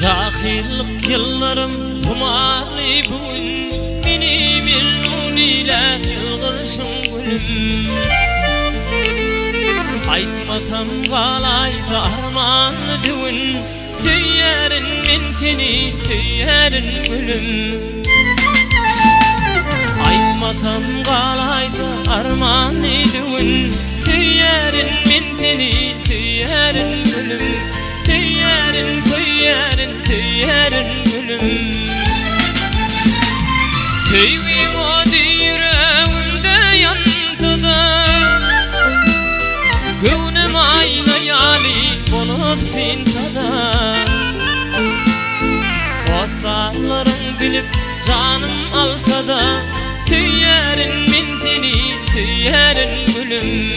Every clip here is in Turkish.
Cahillik yıllarım kumarlı bugün, meni memnun ile yılgırışım gülüm. Aytmasam galaydı armanlı düğün, tüyerin men seni, tüyerin gülüm. Aytmasam galaydı armanlı düğün, tüyerin men seni, tüyerin gülüm. Tüyerin, tüyerin, tüyerin gülüm. Sevgim o yüreğimde yandı da, gönlüm ayna yali olup sintada. Kosarların bilip canım alsa da, tüyerin men seni, tüyerin gülüm.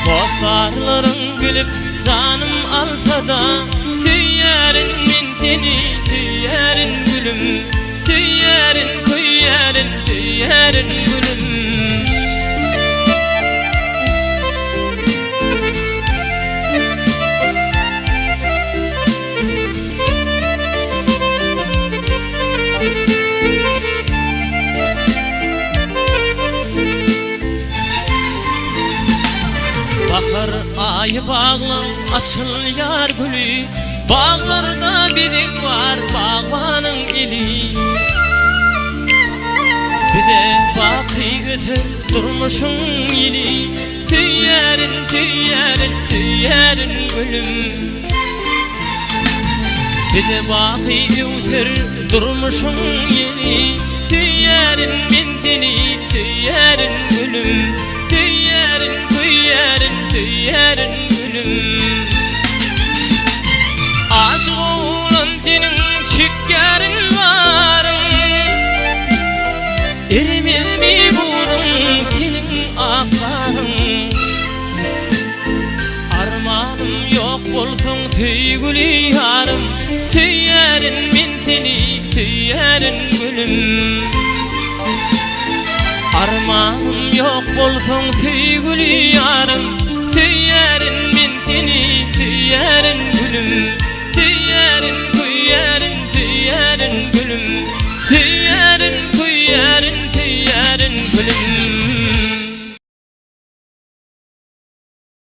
Kosarların gülüp canım alsa da, tüyerin men seni, tüyerin gülüm. Tüyerin, tüyerin, tüyerin gülüm. Bakar ayı bağlam açıl yar gülü, bağlarda bidik var bağbanın ili. Bir de bakı götür durmuşun ili, tüyerin, tüyerin, tüyerin gülüm. Bir de bakı götür durmuşun ili, tüyerin men seni, tüyerin gülüm. Tüyerin, tüyerin, tüyerin gülüm. Aşık olan senin çekkerin varın, erimez mi burun senin akların. Armanım yok bolsun sevgili yarım, tüyerin men seni, tüyerin gülüm. Armanım yok bolsun sevgili yarım, tüyerin men seni, tüyerin gülüm. Tüyerin, tüyerin, tüyerin gülüm. Tüyerin, tüyerin, tüyerin gülüm.